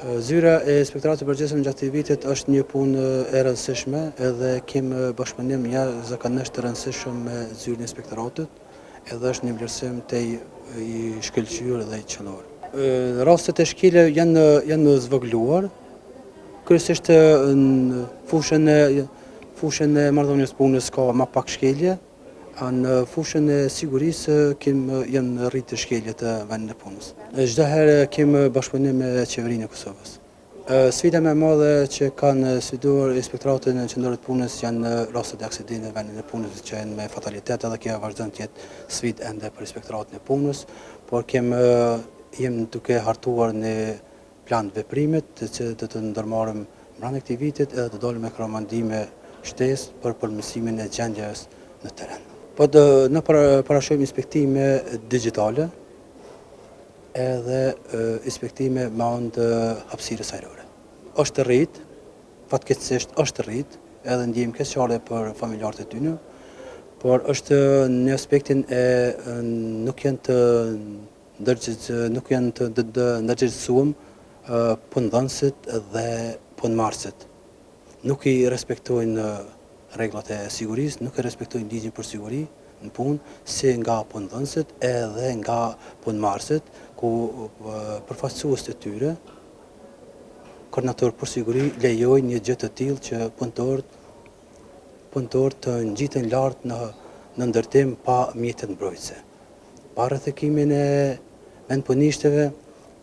Zyra e Inspektoratit të Përgjithshëm gjatë këtij vitit është një punë e rëndësishme edhe kemi bashkëpunim jashtëzakonisht të rëndësishëm me zyrën e Inspektoratit, edhe është një vlerësim i shkëlqyer dhe i qellor. Rastet e shkele janë zvogëluar, kryesisht në fushën e marrëdhënies punës ka më pak shkelje, në fushën e sigurisë janë rritë shkeljet e vendit të punës. Çdo herë kemi bashkëpunim me qeverinë e Kosovës. Sfida më e madhe që kanë sfiduar inspektoratin qendror të punës janë rastet e aksidenteve në vendin e punës që janë me fatalitet, edhe kjo vazhdon të jetë sfidë ende për inspektoratin e punës, por jemi duke hartuar në plan veprimet që do të ndërmarrim brenda këtij vitit edhe të dalim me rekomandime shtesë për përmirësimin e gjendjes në teren. Po në parashojmë inspektime digjitale edhe inspektime me anë të hapësirës ajrore. Është rrit, fatkeqësisht është rrit, edhe ndjejmë keqardhje për familjarët e tyre, por është në aspektin e nuk janë të ndërgjegjësuar punëdhënësit dhe punëmarrësit. Nuk i respektojnë rregullat e sigurisë, nuk e respektojnë ligjin për siguri në punë, si nga punëdhënësit edhe nga punëmarrësit, ku përfaqësuesit e tyre, koordinator për siguri, lejojnë një gjë të tillë që punëtorët të ngjiten lart në ndërtim pa mjete mbrojtëse, pa rrethëkimin e vendpunishteve,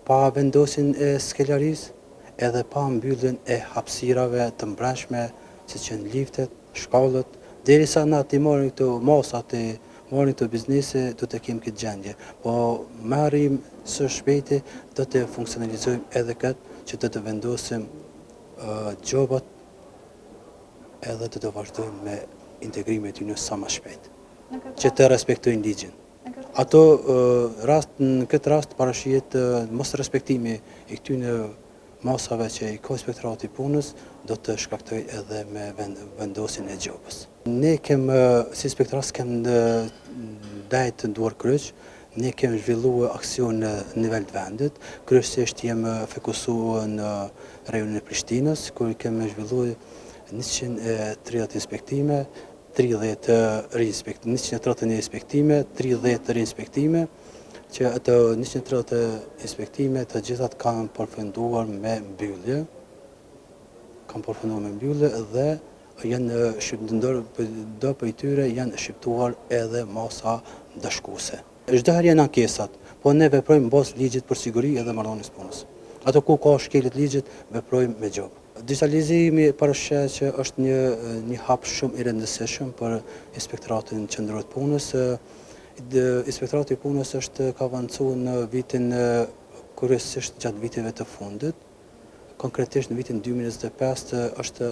pa vendosjen e skelarisë, edhe pa mbylljen e hapësirave të brendshme, siç janë liftet, shkallët, derisa na të marrin këto masat e marrin këto biznese, do të kemi këtë gjendje. Po më arrim së shpejti do të funksionalizojmë edhe këtë që do të vendosim gjobat edhe do të vazhdojmë me integrimin e tyre sa më shpejt, që të respektojnë ligjin. Në këtë rast parashihet mos respektimi i këtyre masave që i ka inspektorati i punës do të shkaktojë edhe me vendosjen e gjobës. Ne si inspektorat kemi ndajt të nduar kryq, ne kemi zhvilluar aksion në nivel të vendit, kryesisht jemi fokusuar në rajonin e Prishtinës, ku kemi zhvilluar 130 inspektime, 131 inspektime, 30 reinspektime, që ato 130 inspektime të gjithat kanë përfunduar me mbyllje. Dhe do prej tyre janë shqiptuar edhe masa dashkuese. Çdo herë janë ankesat, po ne veprojmë mbas ligjit për siguri edhe marrëdhënies punës. Ato ku ka shkelje të ligjit, veprojmë me gjobë. Digitalizimi parashihet që është një hap shumë i rëndësishëm për inspektoratin qendror të punës. Inspektorati i punës ka avancuar në vitin kryesisht gjatë viteve të fundit. Konkretisht në vitin 2025 është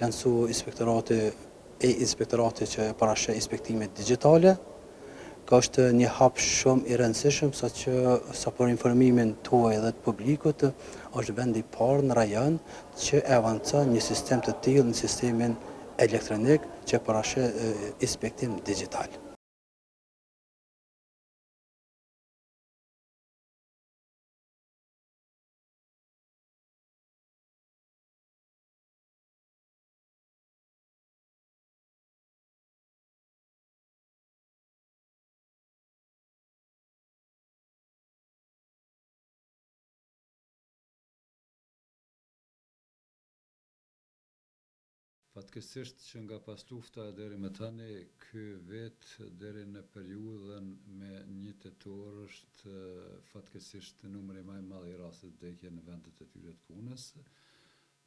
lansuar inspektorati që parasheh inspektimet digjitale. Ka është një hap shumë i rëndësishëm, sa për informimin tuaj dhe të publikut, është vendi i parë në rajon që e avancon një sistem të tillë në sistemin elektronik që parasheh inspektim digital. Fatkeqësisht që nga pas lufta deri më tani, ky vit deri në periudhën me 1 tetor është fatkeqësisht numri më i madh i rasteve të vdekje në vendet e tyre të punës,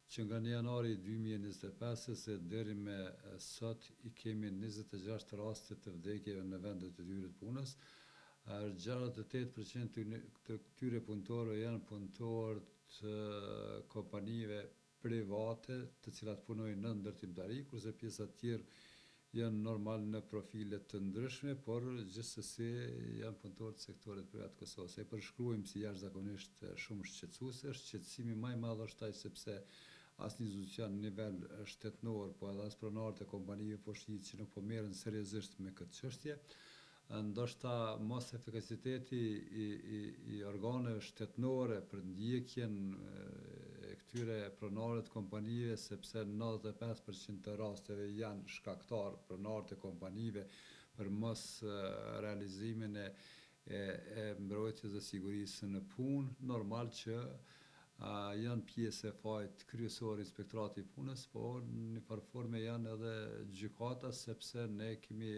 që nga janari 2025 deri me sot i kemi 26 raste të vdekjeve në vendet e tyre të punës. 68% të këtyre punëtorëve janë punëtorë të kompanive private të cilat punojnë në ndërtimtari, kurse pjesa të tjerë janë normal në profile të ndryshme, por gjithsesi janë punëtorë të sektorit privat të Kosovës. E përshkruajmë si jashtëzakonisht shumë shqetësuese. Shqetësimi më i madh është ai sepse asnjë institucion në nivel shtetëror, po edhe as pronarët e kompanive poshtë që nuk po merren seriozisht me këtë çështje. Ndoshta mos efikasiteti i organeve shtetërore për ndjekjen këtyre pronarëve të kompanive, sepse 95% të rasteve janë shkaktar pronarët e kompanive për mos realizimin e mbrojtjes dhe sigurisë në punë. Normal që janë pjesë e fajt kryesor inspektorati i punës, por në një forme janë edhe gjykata, sepse ne kemi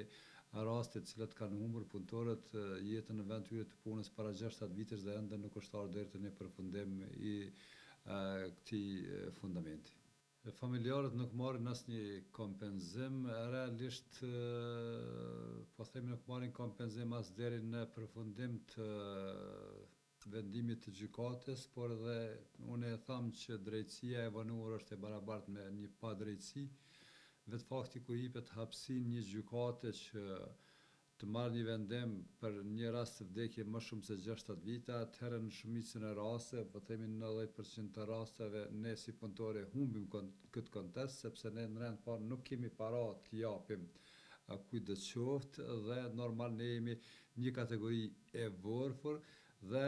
raste të cilat kanë humbur punëtorët jetën në vend tyre të punës para 6-7 vitesh dhe ende nuk është ardhur deri në përfundim i këtij fundamenti. Familjarët nuk marrin asnjë kompenzim, realisht po themi nuk marrin kompenzim as deri në përfundim të vendimit të gjykatës, por edhe unë e tham që drejtësia e vonuar është e barabartë me një padrejtësi. Vetë fakti kur jepet hapësinë një gjykate që të marrë një vendim për një rast të vdekje më shumë se 6-7 vite, atëherë në shumicën e raste, po themi në 90% të rasteve, ne si punëtorë humbim këtë kontest, sepse ne në rend parë nuk kemi para të japim kujt do të qoftë dhe normal ne jemi një kategori e vorpur dhe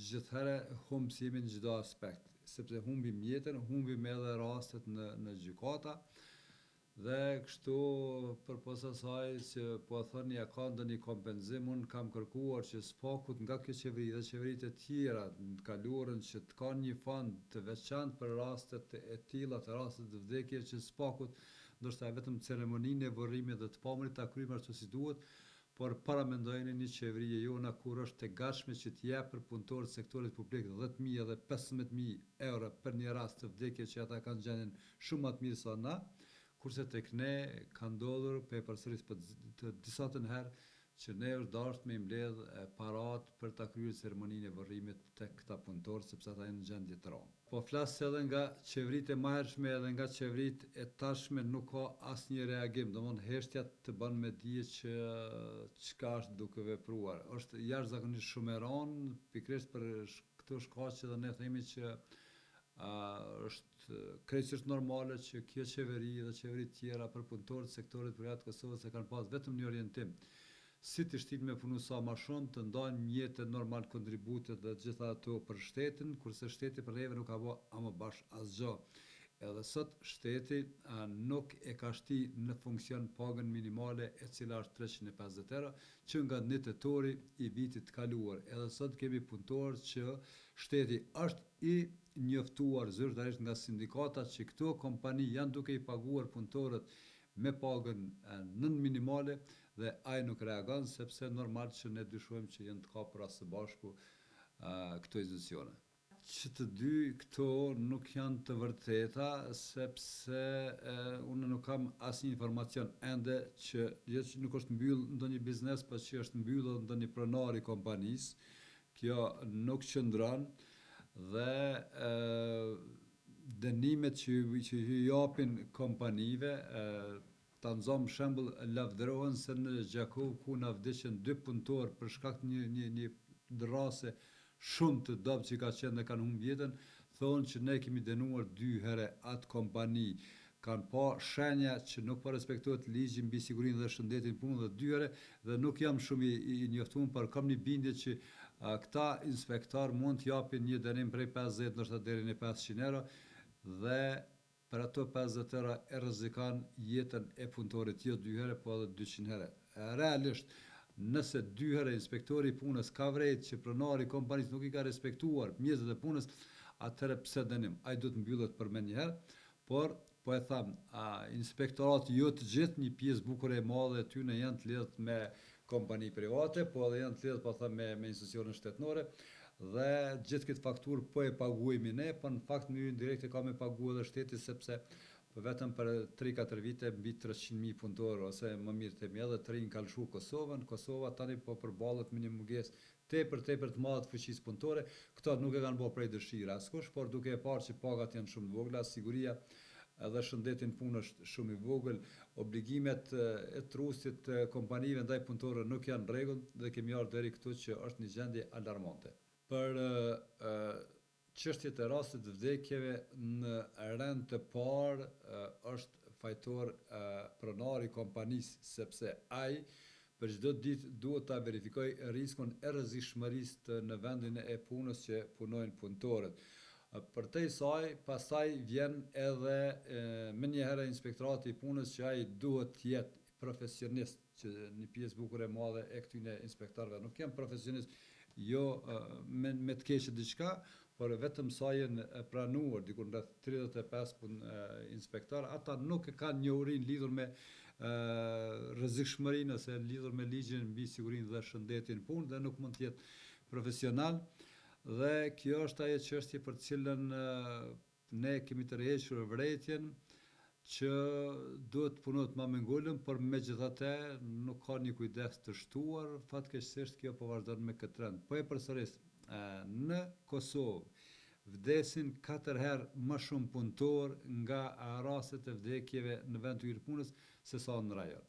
gjithherë humbës jemi në çdo aspekt, sepse humbim jetën, humbim edhe rastet në gjykata. Dhe kështu përpos asaj që po thoni a ka ndonjë kompenzim, unë kam kërkuar që SPAK-ut nga kjo qeveri dhe qeveritë e tjera të kaluarën që të kanë një fond të veçantë për rastet e tilla, të rastet të vdekje, që SPAK-ut ndoshta vetëm ceremoninë e varrimit dhe të pamërit ta kryejnë ashtu si duhet, por paramendojeni një qeveri e jona kur është e gatshme që të jep për punëtorët e sektorit publik 10.000 dhe 15.000 euro për një rast të vdekje që ata kanë gjendjen shumë më të mirë se na. Kurse tek ne ka ndodhur pe përsëris të disa të herë që ne është dashur me i mbledh parat për ta kryer ceremoninë e varrimit tek këta punëtorë, sepse ata janë në gjendje të rëndë. Po flas edhe nga qeveritë e mëhershme edhe nga qeveritë e tashme nuk ka asnjë reagim, domthonë heshtja të bën me dije që çka është duke vepruar. Është jashtëzakonisht shumë e rëndë, pikërisht për këto shkaqe dhe ne themi që është krejtësisht normale që kjo qeveri dhe qeveritë tjera për punëtorët e sektorit privat të Kosovës e kanë pas vetëm një orientim, si të shtin me punu sa më shumë, të ndajnë mjetet normal kontributet dhe gjitha ato për shtetin, kurse shteti për neve nuk ka bë ama bash asgjë. Edhe sot shteti nuk e ka shti në funksion pagën minimale e cila është 350 euro që nga 1 tetori i vitit kaluar. Edhe sot kemi punëtorë që shteti është i njoftuar zyrtarisht nga sindikatat që këto kompani janë duke i paguar punëtorët me pagën nën minimale dhe ai nuk reagon sepse normal që ne dyshojmë që janë të kapura së bashku këto institucione. Që të dy këto nuk janë të vërteta sepse unë nuk kam asnjë informacion ende që nuk është mbyll ndonjë biznes, por që është mbyllur ndonjë pronar i kompanisë. Kjo nuk qëndron dhe dënimet që ju japin kompanive, ta nxomë shembull lavdërohen se në Gjakov ku na vdiqën 2 punëtorë për shkak të një rase shumë të dobët që ka qenë dhe kanë humbur jetën, thonë që ne kemi dënuar 2 herë atë kompani. Kanë pa shenja që nuk po respektohet ligji mbi sigurinë dhe shëndetin punë dhe 2 herë dhe nuk jam shumë i njoftuar, por kam një bindje që këta inspektor mund të japin një dënim prej 50 ndoshta deri në 500 euro dhe për ato 50 euro e rrezikan jetën e punëtorit jo 2 herë, po edhe 200 herë. Realisht, nëse 2 herë inspektori i punës ka vrejt që pronari i kompanisë nuk i ka respektuar mjetet e punës, atëherë pse dënim? Ai do të mbyllet për më një herë, por po e tham, inspektorati jo të gjithë, një pjesë bukur e madhe e tyre janë të lidhur me kompani private, po edhe janë të lidhur po them me institucione shtetënore dhe gjithë këtë fakturë po e paguajmë ne, po në fakt në mënyrë indirekte ka me paguar edhe shteti sepse vetëm për 3-4 vite mbi 300.000 punëtorë ose më mirë themi edhe 3 kanë lëshuar Kosovën. Kosova tani po përballet me një mungesë tepër të madhe të fuqisë punëtore. Këto nuk e kanë bërë prej dëshirë askush, por duke e parë që pagat janë shumë të vogla, siguria edhe shëndetin punë është shumë i vogël, obligimet e trusit të kompanive ndaj punëtorëve nuk janë në rregull dhe kemi ardhur deri këtu që është një gjendje alarmante. Për çështjet e rastet të vdekjeve në rend të parë është fajtor pronari i kompanisë sepse ai për çdo ditë duhet ta verifikojë rrezikun e rrezikshmërisë në vendin e punës që punojnë punëtorët. Përtej saj, pastaj vjen edhe më njëherë inspektorati i punës që ai duhet të jetë profesionist, që një pjesë bukur e madhe e këtyne inspektorëve nuk janë profesionist, jo me të keqë diçka, por vetëm sa janë pranuar, diku rreth 35 inspektor, ata nuk e kanë njohurinë lidhur me rrezikshmërinë ose lidhur me ligjin mbi sigurinë dhe shëndetin punë dhe nuk mund të jetë profesional. Dhe kjo është ajo çështje për cilën ne kemi tërhequr vërejtjen që duhet punohet më me ngulëm, por megjithatë nuk ka një kujdes të shtuar, fatkeqësisht kjo po vazhdon me këtë trend. Po e përsëris, në Kosovë vdesin 4 herë më shumë punëtor nga rastet e vdekjeve në vend të hyrë punës se sa në rajon.